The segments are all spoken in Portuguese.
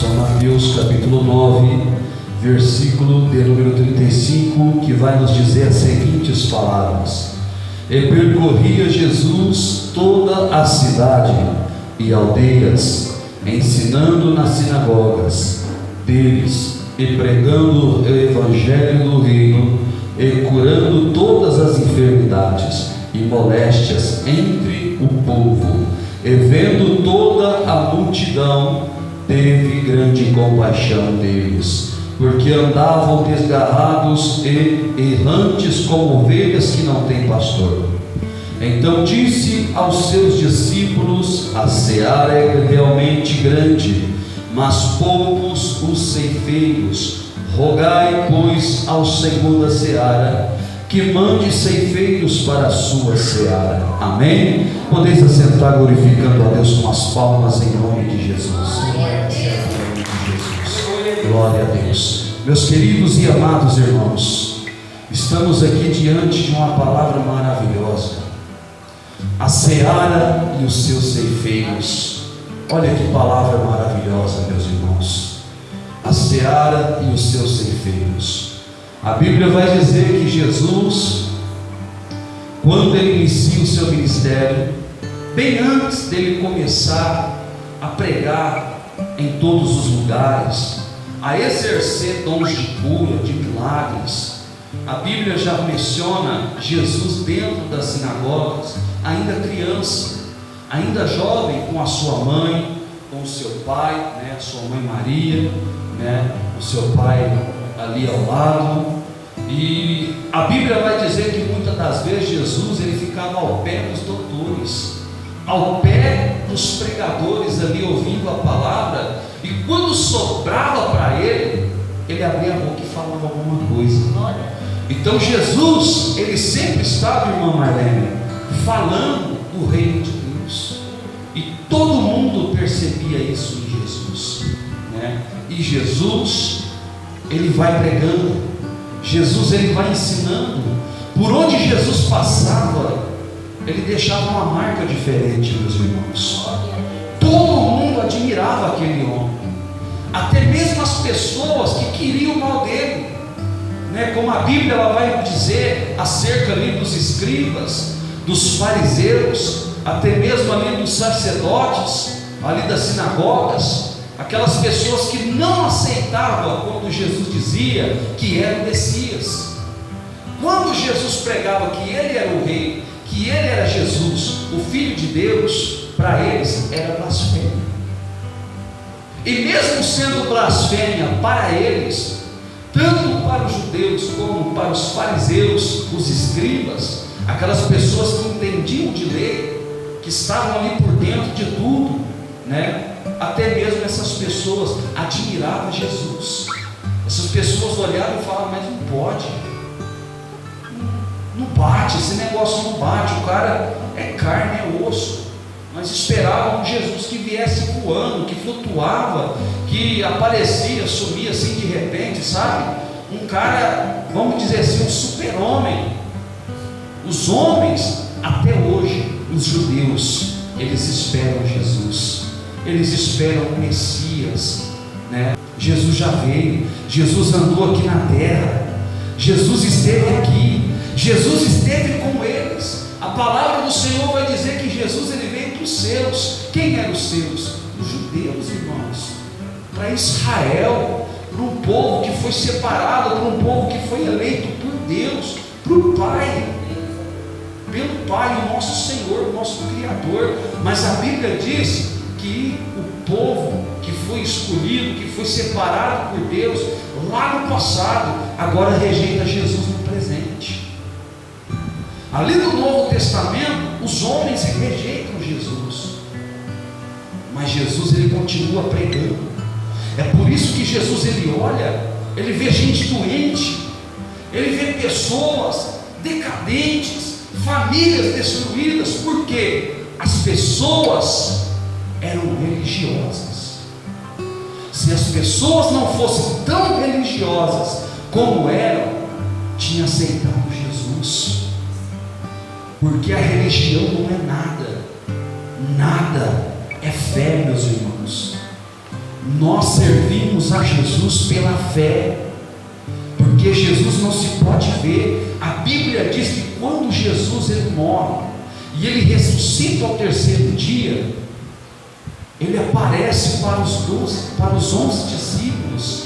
São Mateus capítulo 9, versículo de número 35, que vai nos dizer as seguintes palavras: E percorria Jesus toda a cidade e aldeias, ensinando nas sinagogas deles e pregando o evangelho do reino e curando todas as enfermidades e moléstias entre o povo. E vendo toda a multidão, teve grande compaixão deles, porque andavam desgarrados e errantes como ovelhas que não têm pastor. Então disse aos seus discípulos: a seara é realmente grande, mas poucos os ceifeiros. Rogai, pois, ao Senhor da seara que mande ceifeiros para a sua seara. Amém? Podeis assentar glorificando a Deus com as palmas em nome de Jesus. Glória a Deus. Meus queridos e amados irmãos, estamos aqui diante de uma palavra maravilhosa: a seara e os seus ceifeiros. Olha que palavra maravilhosa, meus irmãos. A seara e os seus ceifeiros. A Bíblia vai dizer que Jesus, quando ele inicia o seu ministério, bem antes dele começar a pregar em todos os lugares, a exercer dons de cura, de milagres, a Bíblia já menciona Jesus dentro das sinagogas, ainda criança, ainda jovem, com a sua mãe, com o seu pai, a sua mãe Maria, o seu pai ali ao lado. E a Bíblia vai dizer que muitas das vezes Jesus ele ficava ao pé dos doutores, ao pé dos pregadores ali ouvindo a palavra, e quando sobrava para ele, ele abria a boca e falava alguma coisa. Então Jesus, ele sempre estava, irmã Marlene, falando do reino de Deus, e todo mundo percebia isso em Jesus, E Jesus, ele vai pregando, Jesus ele vai ensinando. Por onde Jesus passava, ele deixava uma marca diferente, meus irmãos. Todo mundo admirava aquele homem, até mesmo as pessoas que queriam o mal dele, como a Bíblia ela vai dizer acerca ali dos escribas, dos fariseus, até mesmo ali dos sacerdotes, ali das sinagogas, aquelas pessoas que não aceitavam quando Jesus dizia que era o Messias. Quando Jesus pregava que ele era o rei, que ele era Jesus, o Filho de Deus, para eles era blasfêmia. E mesmo sendo blasfêmia para eles, tanto para os judeus como para os fariseus, os escribas, aquelas pessoas que entendiam de lei, que estavam ali por dentro de tudo, até mesmo essas pessoas admiravam Jesus. Essas pessoas olhavam e falavam: mas não pode, não bate, esse negócio não bate, o cara é carne, é osso. Mas esperavam um Jesus que viesse voando, que flutuava, que aparecia, sumia assim de repente, sabe? Um cara, vamos dizer assim, um super-homem. Os homens, até hoje, os judeus, eles esperam Jesus, eles esperam o Messias, Jesus já veio, Jesus andou aqui na terra, Jesus esteve aqui, Jesus esteve com eles. A palavra do Senhor vai dizer que Jesus ele veio para os seus. Quem eram os seus? Os judeus, irmãos, para Israel, para um povo que foi separado, para um povo que foi eleito por Deus, para o Pai, pelo Pai, o nosso Senhor, o nosso Criador. Mas a Bíblia diz que o povo que foi escolhido, que foi separado por Deus lá no passado, agora rejeita Jesus no presente. Ali no Novo Testamento, os homens rejeitam Jesus, mas Jesus ele continua pregando. É por isso que Jesus ele olha, ele vê gente doente, ele vê pessoas decadentes, famílias destruídas, porque as pessoas eram religiosas. Se as pessoas não fossem tão religiosas como eram, tinha aceitado Jesus. Porque a religião não é nada, nada é fé, meus irmãos. Nós servimos a Jesus pela fé, porque Jesus não se pode ver. A Bíblia diz que quando Jesus ele morre e ele ressuscita ao terceiro dia, ele aparece para os 12, para os 11 discípulos,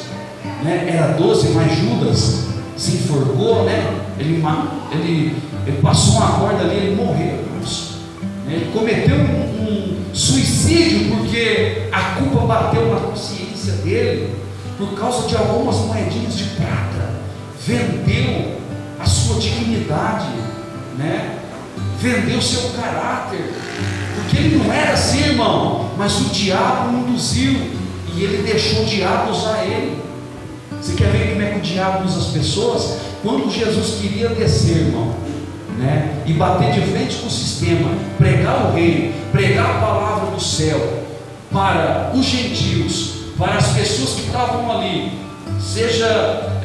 né? Era 12, mas Judas se enforcou, né? Ele passou uma corda ali, ele morreu, irmãos. Ele cometeu um suicídio, porque a culpa bateu na consciência dele, por causa de algumas moedinhas de prata. Vendeu a sua dignidade, né? Vendeu seu caráter, porque ele não era assim, irmão, mas o diabo induziu, e ele deixou o diabo usar ele. Você quer ver como é que o diabo usa as pessoas? Quando Jesus queria descer, irmão, né, e bater de frente com o sistema, pregar o reino, pregar a palavra do céu para os gentios, para as pessoas que estavam ali, seja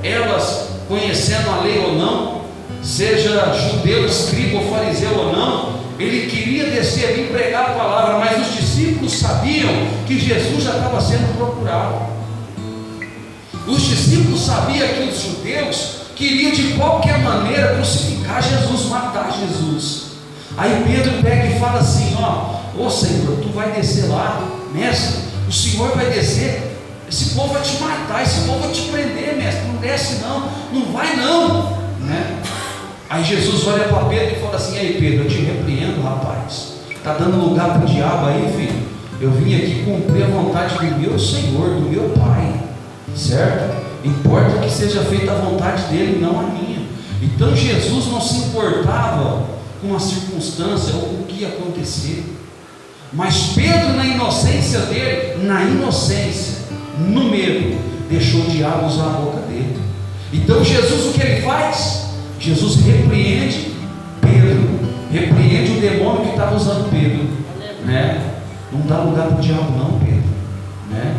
elas conhecendo a lei ou não, seja judeu, escriba ou fariseu ou não, ele queria descer ali e pregar a palavra, mas os discípulos sabiam que Jesus já estava sendo procurado. Os discípulos sabiam que os judeus queriam de qualquer maneira crucificar Jesus, matar Jesus. Aí Pedro pega e fala assim: ô Senhor, tu vai descer lá, mestre, o Senhor vai descer, esse povo vai te matar, esse povo vai te prender, mestre, não desce não, não vai não, né? Aí Jesus olha para Pedro e fala assim: aí Pedro, eu te repreendo, rapaz, está dando lugar para o diabo aí, filho. Eu vim aqui cumprir a vontade do meu Senhor, do meu Pai, certo? Importa que seja feita a vontade dele, não a minha. Então Jesus não se importava com a circunstância ou com o que ia acontecer, mas Pedro, na inocência dele, no medo, deixou o diabo usar a boca dele. Então Jesus, o que ele faz? Jesus repreende Pedro, repreende o demônio que estava usando Pedro, né? Não dá lugar para o diabo não, Pedro, né?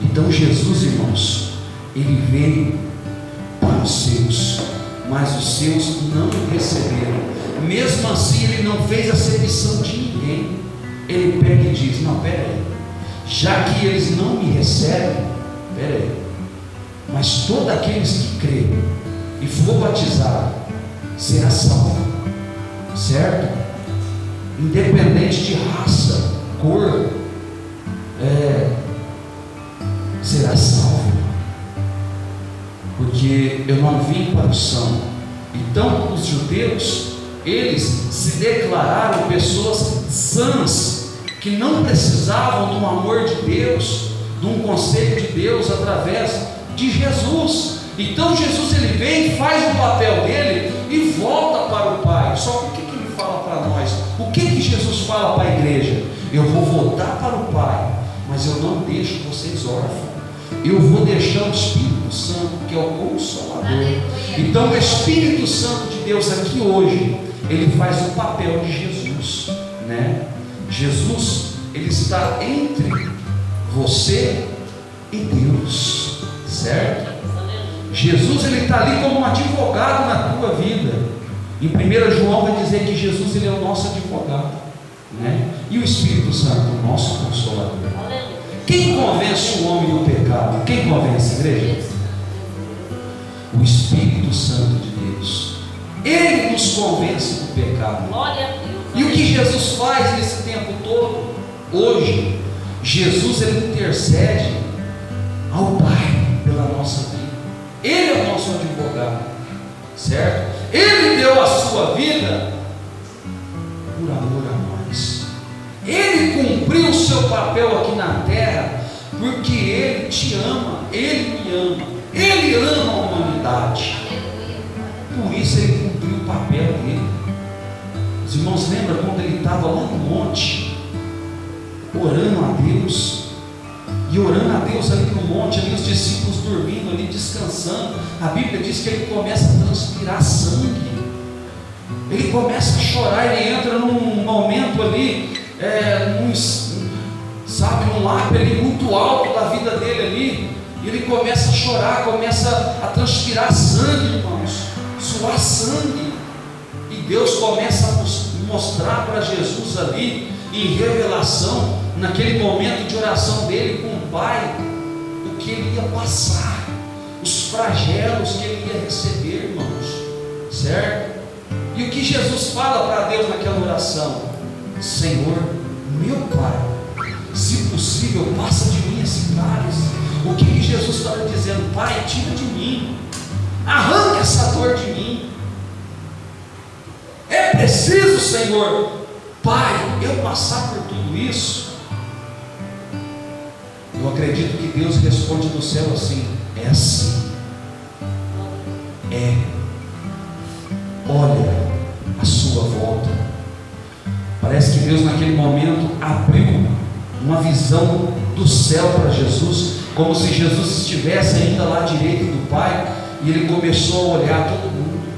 Então Jesus, irmãos, ele veio para os seus, mas os seus não o receberam. Mesmo assim, ele não fez acepção de ninguém. Ele pega e diz: não, peraí, já que eles não me recebem, peraí, mas todos aqueles que crêem e for batizado será salvo, certo? Independente de raça, cor, será salvo, porque eu não vim para o são. Então os judeus, eles se declararam pessoas sãs, que não precisavam do amor de Deus, de um conselho de Deus através de Jesus. Então Jesus, ele vem, faz o papel dele e volta para o Pai. Só que o que ele fala para nós? O que Jesus fala para a igreja? Eu vou voltar para o Pai, mas eu não deixo vocês órfãos. Eu vou deixar o Espírito Santo, que é o Consolador. Então o Espírito Santo de Deus aqui hoje, ele faz o papel de Jesus, né? Jesus, ele está entre você e Deus, certo? Jesus, ele está ali como um advogado na tua vida. Em 1 João vai dizer que Jesus, ele é o nosso advogado, né? E o Espírito Santo, o nosso Consolador. Quem convence o homem do pecado? Quem convence a igreja? O Espírito Santo de Deus. Ele nos convence do pecado. E o que Jesus faz nesse tempo todo? Hoje, Jesus, ele intercede ao Pai pela nossa vida. Ele é o nosso advogado, certo? Ele deu a sua vida por amor a nós. Ele cumpriu o seu papel aqui na terra, porque Ele te ama, Ele me ama, Ele ama a humanidade. Por isso Ele cumpriu o papel dele. Os irmãos lembram quando Ele estava lá no monte, orando a Deus, e orando a Deus ali no monte, ali os discípulos dormindo ali, descansando. A Bíblia diz que Ele começa a transpirar sangue, Ele começa a chorar, Ele entra num momento ali, num lápis ali muito alto da vida dele ali, e ele começa a chorar, começa a transpirar sangue, irmãos, suar sangue, e Deus começa a mostrar para Jesus ali, em revelação, naquele momento de oração dele com o Pai, o que ele ia passar, os flagelos que ele ia receber, irmãos, certo? E o que Jesus fala para Deus naquela oração? Senhor, meu Pai, se possível, passa de mim esse cálice. O que Jesus estava dizendo? Pai, tira de mim, arranca essa dor de mim. É preciso, Senhor, Pai, eu passar por tudo isso? Eu acredito que Deus responde do céu assim: é assim, é. Olha a sua volta. Parece que Deus naquele momento abriu uma visão do céu para Jesus, como se Jesus estivesse ainda lá à direita do Pai, e ele começou a olhar todo mundo.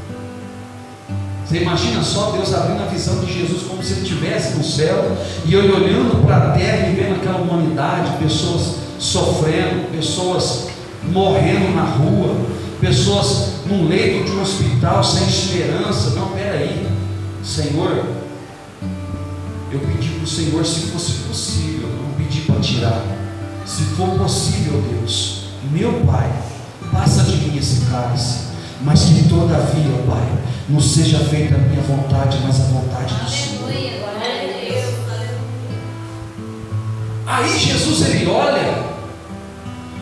Você imagina só Deus abrindo a visão de Jesus como se ele estivesse no céu, e ele olhando para a terra e vendo aquela humanidade, pessoas sofrendo, pessoas morrendo na rua, pessoas num leito de um hospital sem esperança. Não, peraí, Senhor, eu pedi para o Senhor, se fosse possível, eu não pedi para tirar, se for possível, Deus, meu Pai, passa de mim esse cálice, mas que todavia, Pai, não seja feita a minha vontade, mas a vontade do Senhor. Aí Jesus, ele olha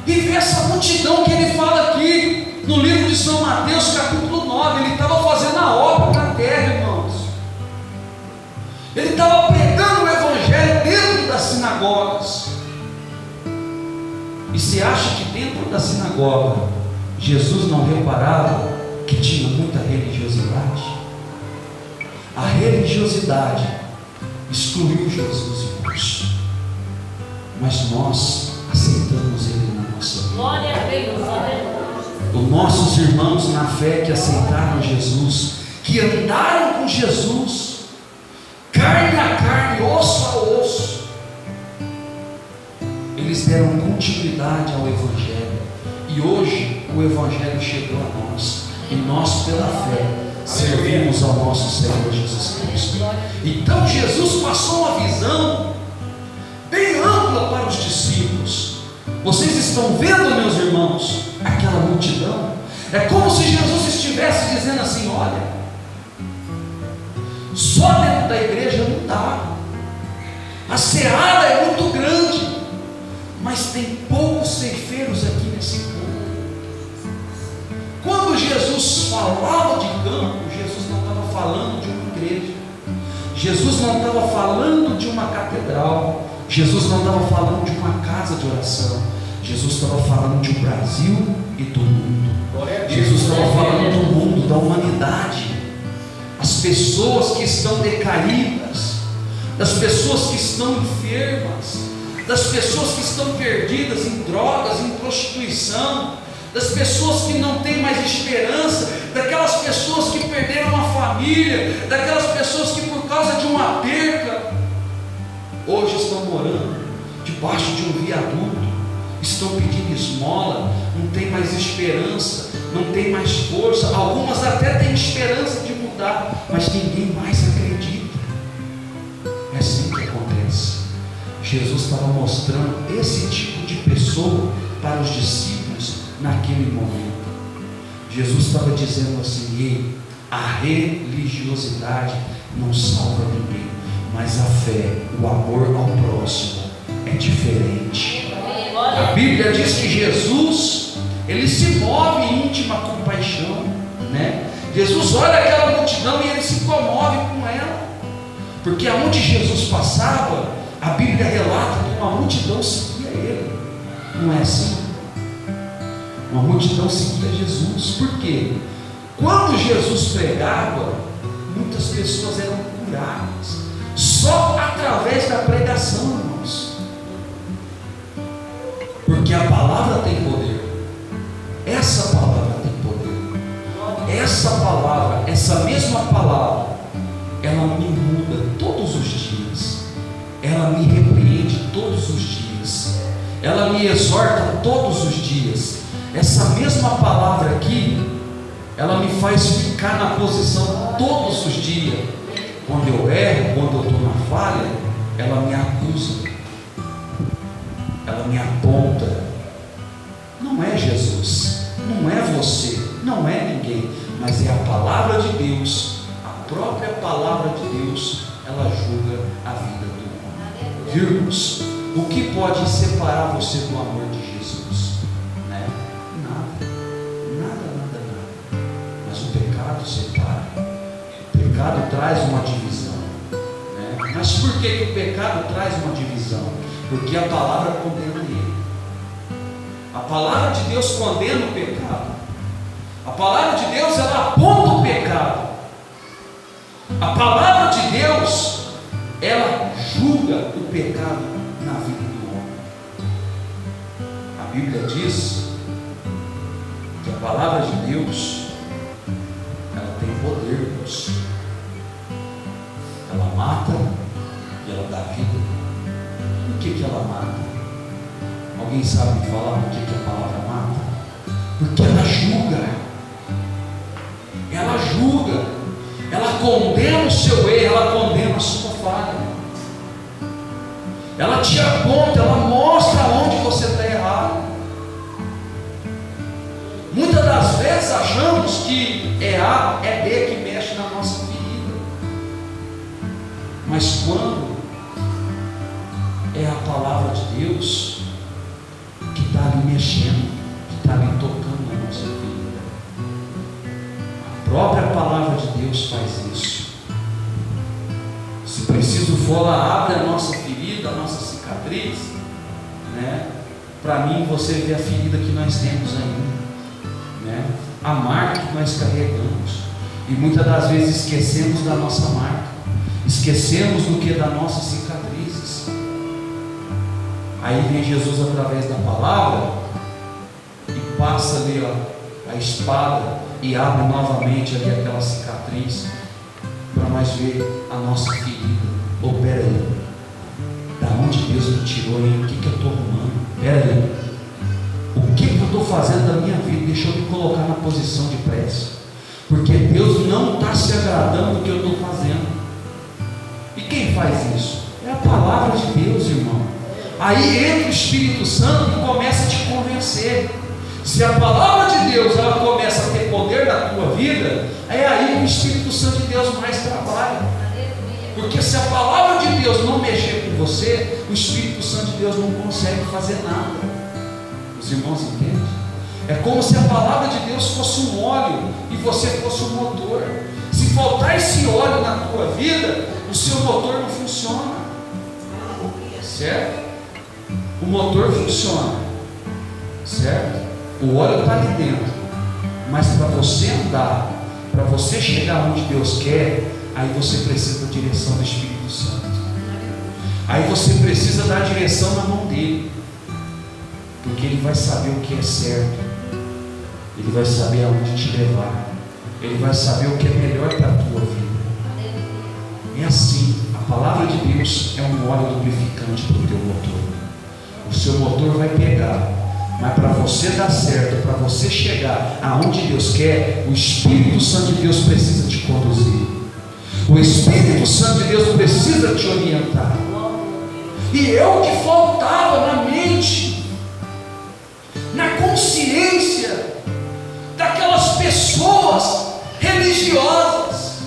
e vê essa multidão que ele fala aqui no livro de São Mateus, capítulo 9. Ele estava fazendo a obra na terra, irmãos. Ele estava pregando o evangelho dentro das sinagogas. E você acha que dentro da sinagoga Jesus não reparava que tinha muita religiosidade? A religiosidade excluiu Jesus, irmãos. Mas nós aceitamos Ele na nossa vida. Glória a Deus. Os nossos irmãos na fé que aceitaram Jesus, que andaram com Jesus, carne a carne, osso a osso, eles deram continuidade ao Evangelho. E hoje o Evangelho chegou a nós, e nós pela fé servimos ao nosso Senhor Jesus Cristo. Então Jesus passou uma visão bem ampla para os discípulos. Vocês estão vendo, meus irmãos, aquela multidão? É como se Jesus estivesse dizendo assim: olha, só dentro da igreja não dá, a seara é muito grande, mas tem poucos ceifeiros aqui nesse campo. Quando Jesus falava de campo, Jesus não estava falando de uma igreja, Jesus não estava falando de uma catedral, Jesus não estava falando de uma casa de oração, Jesus estava falando de um Brasil e do mundo. Jesus estava falando do mundo, da humanidade, as pessoas que estão decaídas, das pessoas que estão enfermas, das pessoas que estão perdidas em drogas, em prostituição, das pessoas que não têm mais esperança, daquelas pessoas que perderam uma família, daquelas pessoas que por causa de uma perca hoje estão morando debaixo de um viaduto, estão pedindo esmola, não tem mais esperança, não tem mais força. Algumas até têm esperança de mudar, mas ninguém mais acredita. É assim que acontece. Jesus estava mostrando esse tipo de pessoa para os discípulos naquele momento. Jesus estava dizendo assim: ei, a religiosidade não salva ninguém, mas a fé, o amor ao próximo é diferente. A Bíblia diz que Jesus, ele se move em íntima compaixão, né? Jesus olha aquela multidão e ele se comove com ela, porque aonde Jesus passava, a Bíblia relata que uma multidão seguia ele. Não é assim? Uma multidão seguia Jesus. Por quê? Quando Jesus pregava, muitas pessoas eram curadas só através da pregação, irmãos. Porque a palavra tem poder. Essa palavra tem poder. Essa palavra, essa mesma palavra, ela me muda todos os dias. Ela me repreende todos os dias. Ela me exorta todos os dias. Essa mesma palavra aqui, ela me faz ficar na posição todos os dias. Quando eu erro, quando eu estou na falha, ela me acusa. ela me aponta. Não é Jesus, não é você, não é ninguém, mas é a palavra de Deus, a própria palavra de Deus, ela julga a vida do homem. Irmãos, o que pode separar você do amor de Jesus? Né? Nada. Mas o pecado separa. O pecado traz uma divisão. Né? Mas por que o pecado traz uma divisão? Porque a palavra condena ele. A palavra de Deus condena o pecado. A palavra de Deus, ela aponta o pecado. A palavra de Deus, ela julga o pecado na vida do homem. A Bíblia diz que a palavra de Deus, ela tem poder, Deus. Ela mata e ela dá vida. Por que ela mata? Alguém sabe me falar por que a palavra mata? Porque ela julga. Ela julga. Ela condena o seu erro, ela condena a sua falha. Ela te aponta, ela mostra onde você está errado. Muitas das vezes achamos que errar é B que mexe na nossa ferida. Mas quando é a palavra de Deus que está ali mexendo, que está ali tocando na nossa vida. A própria palavra de Deus faz isso. Se preciso for, ela abre a nossa ferida, a nossa cicatriz, né? Para mim, você vê a ferida que nós temos ainda, né? A marca que nós carregamos, e muitas das vezes esquecemos da nossa marca, esquecemos do que das nossas cicatrizes. Aí vem Jesus através da palavra e passa ali a espada e abre novamente ali aquela cicatriz para nós ver a nossa ferida. Oh, pera aí, da onde Deus me tirou, hein? O que eu estou arrumando? Pera aí, o que eu estou fazendo da minha vida? Deixa eu me colocar na posição de prece, porque Deus não está se agradando do que eu estou fazendo. E quem faz isso? É a palavra de Deus, irmão. Aí entra o Espírito Santo e começa a te convencer. Se a palavra de Deus ela começa a ter poder na tua vida, é aí que o Espírito Santo de Deus mais trabalha. Porque se a palavra de Deus não mexer com você, o Espírito Santo de Deus não consegue fazer nada. Os irmãos entendem? É como se a palavra de Deus fosse um óleo e você fosse um motor. Se faltar esse óleo na tua vida, o seu motor não funciona. Certo? O motor funciona, certo? O óleo está ali dentro, mas para você andar, para você chegar onde Deus quer, aí você precisa da direção do Espírito Santo. Aí você precisa dar a direção na mão dele, porque ele vai saber o que é certo, ele vai saber aonde te levar, ele vai saber o que é melhor para a tua vida. É assim, a palavra de Deus é um óleo lubrificante para o teu motor. O seu motor vai pegar, mas para você dar certo, para você chegar aonde Deus quer, o Espírito Santo de Deus precisa te conduzir. O Espírito Santo de Deus precisa te orientar. E é o que faltava na mente, na consciência daquelas pessoas religiosas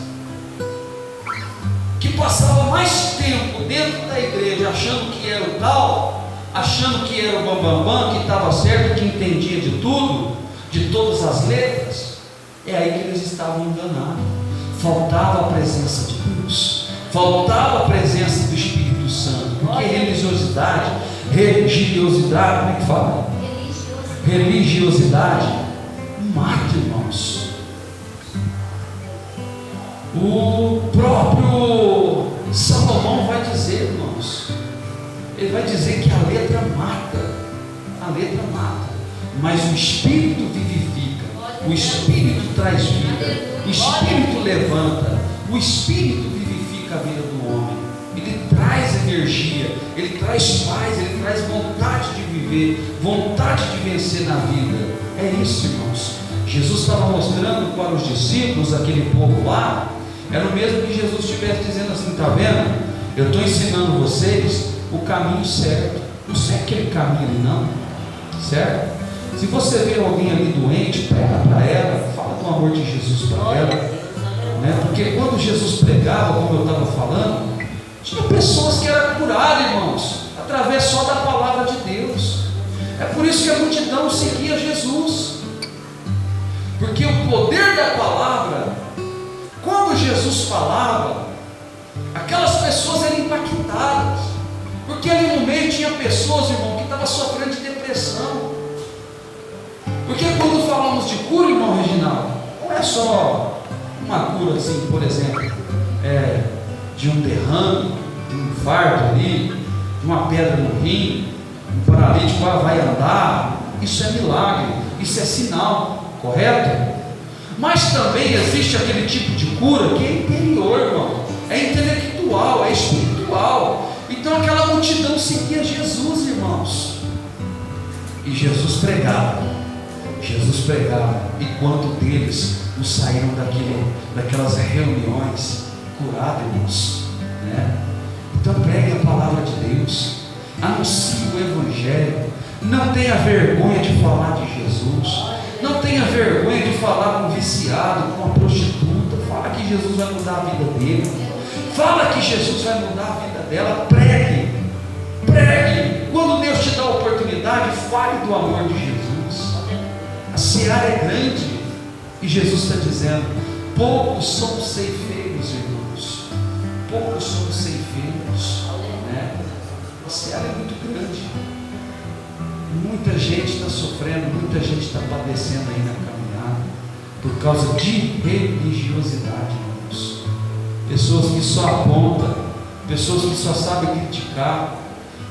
que passavam mais tempo dentro da igreja achando que era o tal, achando que era o bambambam, que estava certo, que entendia de tudo, de todas as letras. É aí que eles estavam enganados. Faltava a presença de Deus, faltava a presença do Espírito Santo, porque religiosidade, como é que fala? Religiosidade mata, irmãos. O próprio Salomão vai dizer, irmãos, ele vai dizer que a letra mata, mas o Espírito vivifica, o Espírito traz vida, o Espírito levanta, o Espírito vivifica a vida do homem, ele traz energia, ele traz paz, ele traz vontade de viver, vontade de vencer na vida. É isso, irmãos. Jesus estava mostrando para os discípulos, aquele povo lá, era o mesmo que Jesus estivesse dizendo assim: está vendo? Eu estou ensinando vocês o caminho certo, Não segue aquele caminho ali não, certo? Se você vê alguém ali doente, prega para ela, fala do amor de Jesus para ela, né? Porque quando Jesus pregava, como eu estava falando, tinha pessoas que eram curadas, irmãos, através só da palavra de Deus. É por isso que a multidão seguia Jesus, porque o poder da palavra, quando Jesus falava, aquelas pessoas eram impactadas, porque ali no meio tinha pessoas, irmão, que estavam sofrendo de depressão. Porque quando falamos de cura, irmão Reginaldo, não é só uma cura assim, por exemplo, de um derrame, de um infarto ali, de uma pedra no rim, um paralítico vai andar. Isso é milagre, isso é sinal, correto? Mas também existe aquele tipo de cura que é interior, irmão, é intelectual, é espiritual. Então aquela multidão seguia Jesus, irmãos, e Jesus pregava, e quanto deles não saíram daquelas reuniões curados, irmãos, né? Então pregue a palavra de Deus, anuncie o Evangelho, não tenha vergonha de falar de Jesus, não tenha vergonha de falar com um viciado, com uma prostituta. Fala que Jesus vai mudar a vida dele, fala que Jesus vai mudar a vida dela. Pregue, quando Deus te dá a oportunidade, fale do amor de Jesus. A seara é grande e Jesus está dizendo: poucos são os ceifeiros, irmãos, poucos são os ceifeiros, né? A seara é muito grande, muita gente está sofrendo, muita gente está padecendo aí na caminhada por causa de religiosidade, irmãos. Pessoas que só apontam, pessoas que só sabem criticar,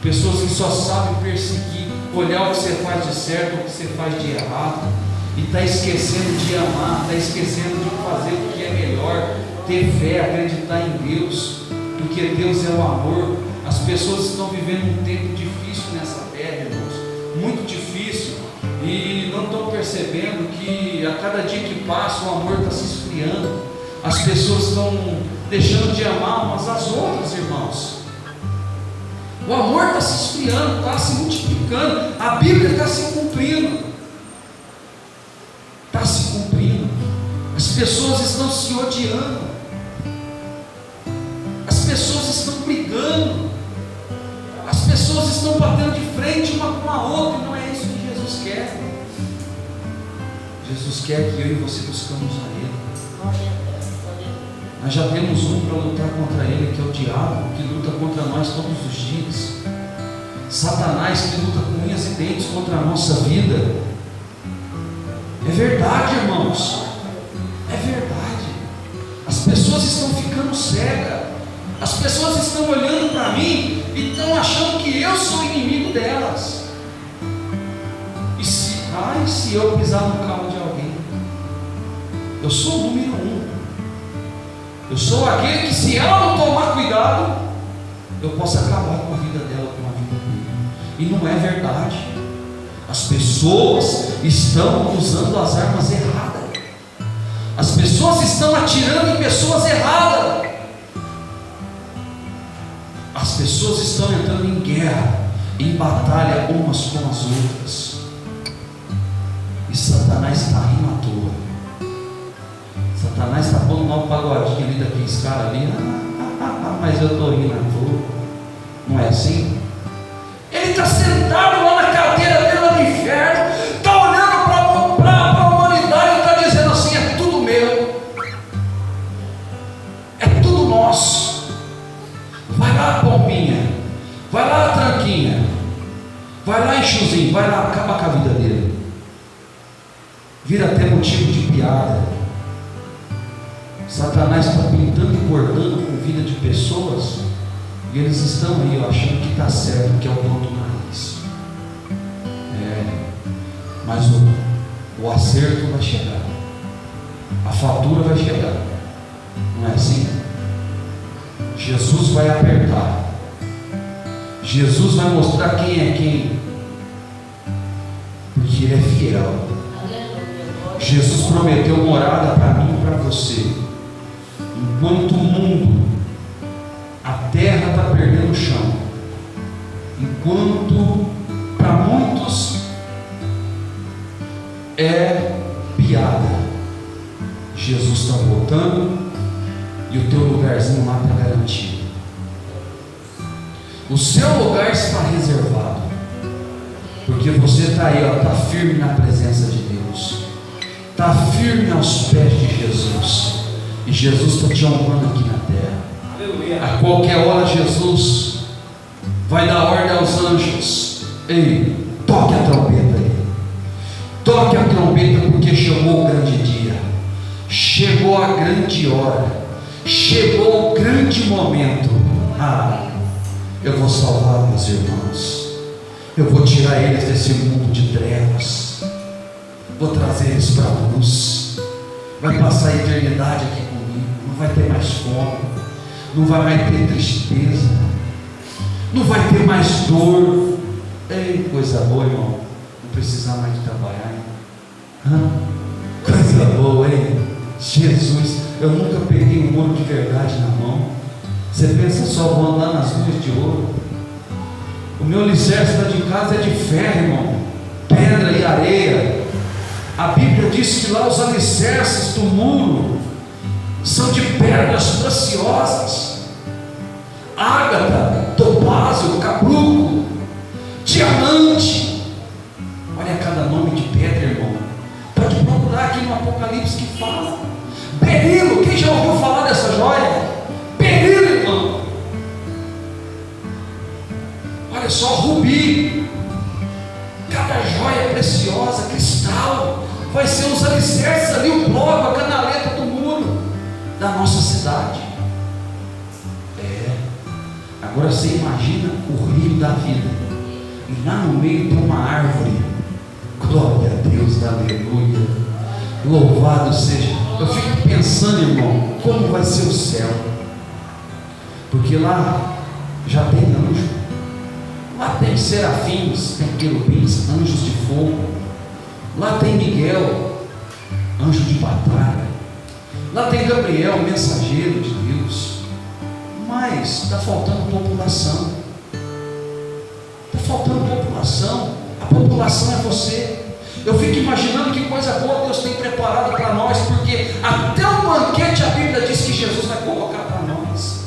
pessoas que só sabem perseguir, olhar o que você faz de certo, o que você faz de errado, e está esquecendo de amar, está esquecendo de fazer o que é melhor, ter fé, acreditar em Deus, porque Deus é o amor. As pessoas estão vivendo um tempo difícil nessa terra, irmãos, muito difícil, e não estão percebendo que a cada dia que passa o amor está se esfriando. As pessoas estão deixando de amar umas às outras, irmãos. O amor está se esfriando, está se multiplicando, a Bíblia está se cumprindo. Está se cumprindo. As pessoas estão se odiando, as pessoas estão brigando, as pessoas estão batendo de frente uma com a outra. Não é isso que Jesus quer. Jesus quer que eu e você buscamos a Ele. Nós já temos um para lutar contra ele, que é o diabo, que luta contra nós todos os dias. Satanás, que luta com unhas e dentes contra a nossa vida. É verdade, irmãos, é verdade. As pessoas estão ficando cegas, as pessoas estão olhando para mim e estão achando que eu sou inimigo delas. E se eu pisar no carro de alguém, eu sou o número 1. Eu sou aquele que, se ela não tomar cuidado, eu posso acabar com a vida dela, com a vida dele. E não é verdade. As pessoas estão usando as armas erradas. As pessoas estão atirando em pessoas erradas. As pessoas estão entrando em guerra, em batalha umas com as outras. E Satanás está rindo à toa. Satanás está pondo um pagodinho ali daqueles caras ali. Mas eu estou rindo à toa. Não é assim? Ele está sentado lá na cadeira dele lá no inferno, está olhando para a humanidade e está dizendo assim: é tudo meu, é tudo nosso. Vai lá, pombinha, vai lá, tranquinha, vai lá, enxuzinho, vai lá, acaba com a vida dele. Vira até motivo de piada. Satanás está pintando e bordando com vida de pessoas, e eles estão aí achando que está certo, que é o ponto nariz. Mas o acerto vai chegar, a fatura vai chegar. Não é assim? Jesus vai apertar, Jesus vai mostrar quem é quem, porque Ele é fiel. Jesus prometeu morada para mim e para você. Enquanto o mundo, a terra está perdendo o chão, enquanto quanto para muitos é piada. Jesus está voltando e o teu lugarzinho lá está garantido. O seu lugar está reservado, porque você está aí, está firme na presença de Deus, está firme aos pés de Jesus, e Jesus está te honrando aqui na terra. A qualquer hora Jesus vai dar ordem aos anjos: ei, toque a trombeta aí, toque a trombeta, porque chegou o grande dia, chegou a grande hora, chegou o grande momento. Eu vou salvar meus irmãos, eu vou tirar eles desse mundo de trevas, vou trazer eles para a luz. Vai passar a eternidade aqui comigo, não vai ter mais fome, não vai mais ter tristeza, não vai ter mais dor. Ei, coisa boa, irmão, não precisar mais de trabalhar, hein? Coisa boa, hein? Jesus, eu nunca peguei um ouro de verdade na mão. Você pensa só, vou andar nas ruas de ouro? O meu alicerce lá de casa é de ferro, irmão, pedra e areia. A Bíblia diz que lá os alicerces do muro são de pedras preciosas, ágata, topázio, cabruco, diamante. Olha cada nome de pedra, irmão. Pode procurar aqui no Apocalipse que fala. Berilo, quem já ouviu falar dessa joia? Berilo, irmão. Olha só, rubi, cada joia preciosa, cristal, vai ser os alicerces ali, o bloco, a canaleta do muro da nossa cidade. Agora você imagina o rio da vida, e lá no meio de uma árvore. Glória a Deus, aleluia, louvado seja. Eu fico pensando, irmão, como vai ser o céu, porque lá já tem anjo, lá tem serafins, tem querubins, anjos de fogo, lá tem Miguel, anjo de batalha, lá tem Gabriel, mensageiro de Deus. Mas está faltando população, está faltando população. A população é você. Eu fico imaginando que coisa boa Deus tem preparado para nós, porque até o banquete a Bíblia diz que Jesus vai colocar para nós.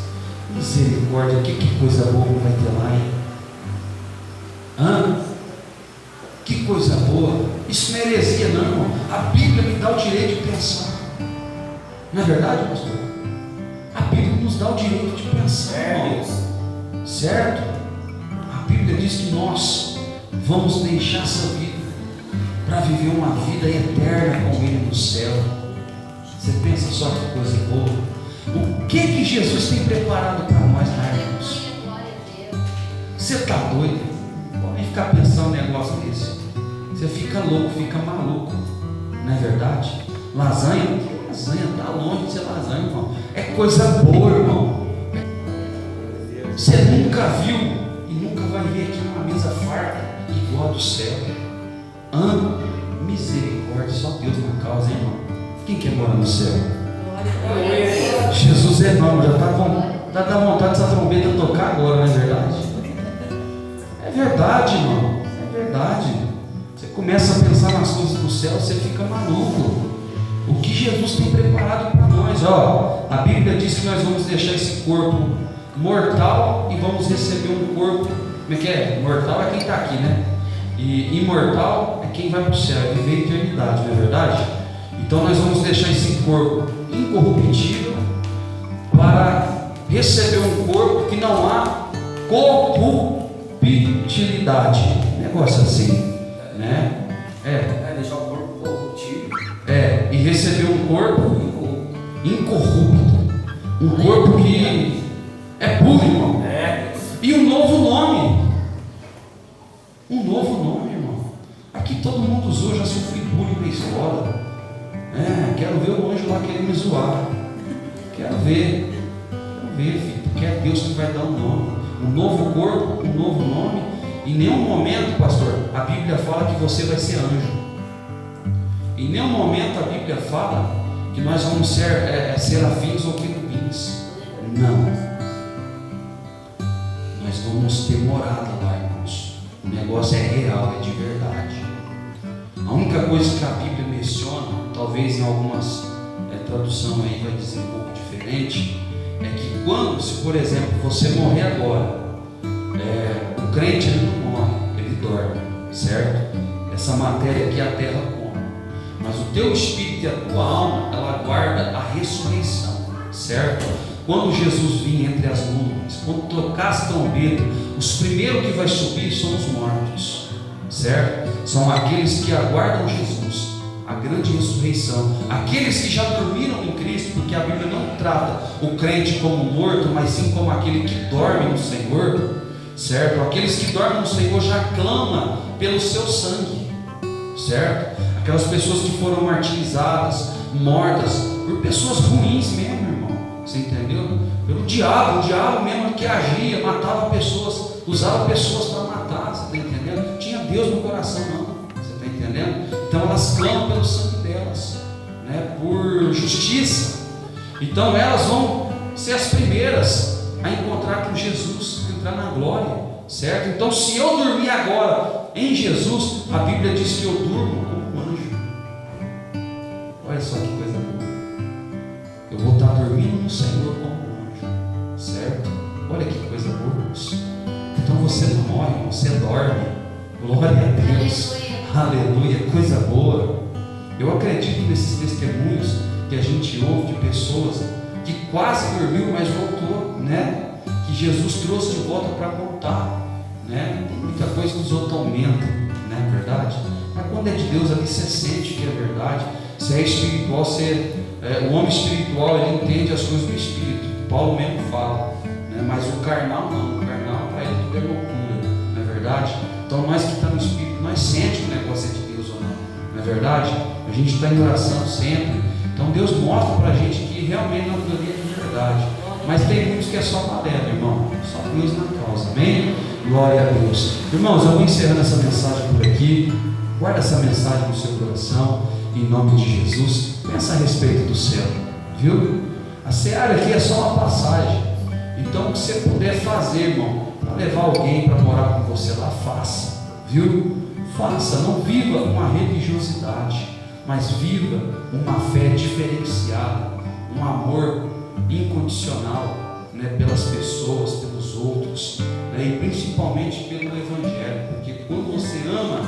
Misericórdia, que coisa boa vai ter lá, hein? Que coisa boa. Isso não é heresia, não, irmão. A Bíblia me dá o direito de pensar. Não é verdade, pastor? A Bíblia nos dá o direito de pensar, irmãos. Certo? A Bíblia diz que nós vamos deixar essa vida para viver uma vida eterna com Ele no céu. Você pensa só que coisa boa. O que Jesus tem preparado para nós, irmãos? Você está doido? Pode ficar pensando um negócio desse. Você fica louco, fica maluco. Não é verdade? Lasanha está longe de ser lasanha, irmão. É coisa boa, irmão. Você nunca viu e nunca vai ver aqui uma mesa farta igual a do céu. Misericórdia, só Deus na causa, hein, irmão? Quem quer morar no céu? Jesus é enorme, já dá vontade dessa trombeta tocar agora, não é verdade? É verdade, irmão, é verdade. Você começa a pensar nas coisas do céu, você fica maluco. O que Jesus tem preparado para nós? A Bíblia diz que nós vamos deixar esse corpo mortal e vamos receber um corpo, como é que é? Mortal é quem está aqui, né? E imortal é quem vai para o céu, é viver a eternidade, não é verdade? Então nós vamos deixar esse corpo incorruptível para receber um corpo que não há corruptibilidade, negócio assim, né? Deixar o corpo corruptível. E receber um corpo incorrupto, um corpo que é puro, irmão. E um novo nome. Um novo nome, irmão. Aqui todo mundo usou, já sofri bullying na escola. Quero ver o anjo lá querendo me zoar. Quero ver, filho, porque é Deus que vai dar um nome. Um novo corpo, um novo nome. Em nenhum momento, pastor, a Bíblia fala que você vai ser anjo. Em nenhum momento a Bíblia fala que nós vamos ser serafins ou querubins. Não. Nós vamos ter morada lá, irmãos. talvez em algumas traduções aí vai dizer um pouco diferente, é que quando, se por exemplo você morrer agora, o crente ele não morre, ele dorme, certo? Essa matéria aqui a terra come, mas o teu espírito e a tua alma, ela aguarda a ressurreição, certo? Quando Jesus vir entre as nuvens, quando tocar as trombetas, os primeiros que vai subir são os mortos, certo? São aqueles que aguardam Jesus, a grande ressurreição, aqueles que já dormiram em Cristo, porque a Bíblia não trata o crente como morto, mas sim como aquele que dorme no Senhor, certo? Aqueles que dormem no Senhor já clamam pelo seu sangue, certo? Aquelas pessoas que foram martirizadas, mortas por pessoas ruins mesmo, irmão, você entendeu? Pelo diabo, o diabo mesmo que agia, matava pessoas, usava pessoas para matar, você está entendendo? Tinha Deus no coração não, você está entendendo? Então elas clamam pelo sangue delas, né? Por justiça. Então elas vão ser as primeiras a encontrar com Jesus, entrar na glória, certo? Então se eu dormir agora em Jesus, a Bíblia diz que eu durmo como um anjo. Olha só que coisa boa. Eu vou estar dormindo no Senhor como um anjo, certo? Olha que coisa boa isso. Então você não morre, você dorme. Glória a Deus. Aleluia, coisa boa. Eu acredito nesses testemunhos que a gente ouve de pessoas que quase dormiu, mas voltou, né? Que Jesus trouxe de volta para contar, né? Tem muita coisa que os outros aumentam, não é verdade? Mas quando é de Deus ali você sente que é verdade. Se é espiritual, o homem espiritual ele entende as coisas do Espírito. Paulo mesmo fala, né? Mas o carnal não, o carnal para ele tudo é loucura, não é verdade? Então nós que estamos no Espírito, nós sentimos que o negócio é de Deus ou não é verdade? A gente está em oração sempre. Então Deus mostra para a gente que realmente não é de verdade. Mas tem muitos que é só balela, irmão. Só Deus na causa, amém? Glória a Deus. Irmãos, eu vou encerrando essa mensagem por aqui. Guarda essa mensagem no seu coração, em nome de Jesus. Pensa a respeito do céu, viu? A seara aqui é só uma passagem. Então o que você puder fazer, irmão, para levar alguém para morar com você lá, faça, viu? Faça, não viva uma religiosidade, mas viva uma fé diferenciada, um amor incondicional, né, pelas pessoas, pelos outros, né, e principalmente pelo Evangelho, porque quando você ama,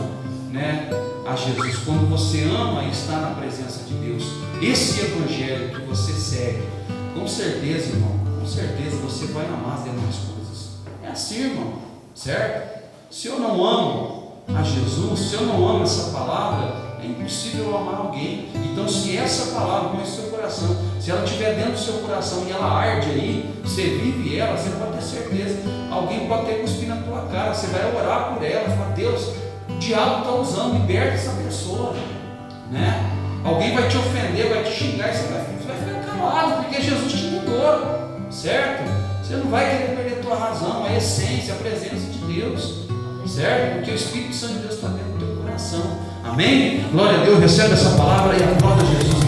né, a Jesus, quando você ama estar na presença de Deus, esse Evangelho que você segue, com certeza, irmão, com certeza você vai amar as demais coisas. É assim, irmão, certo? Se eu não amo a Jesus, se eu não amo essa palavra, é impossível eu amar alguém. Então se essa palavra põe no seu coração, se ela estiver dentro do seu coração e ela arde aí, você vive ela, você pode ter certeza, alguém pode ter cuspido na tua cara, você vai orar por ela, falar, Deus, o diabo está usando, liberta essa pessoa, né? Alguém vai te ofender, vai te xingar, e você vai ficar calado, porque Jesus te mudou, certo? Você não vai querer perder a tua razão, a essência, a presença de Deus, certo? Porque o Espírito Santo de Deus está dentro do teu coração, amém? Glória a Deus, recebe essa palavra e aplauda Jesus.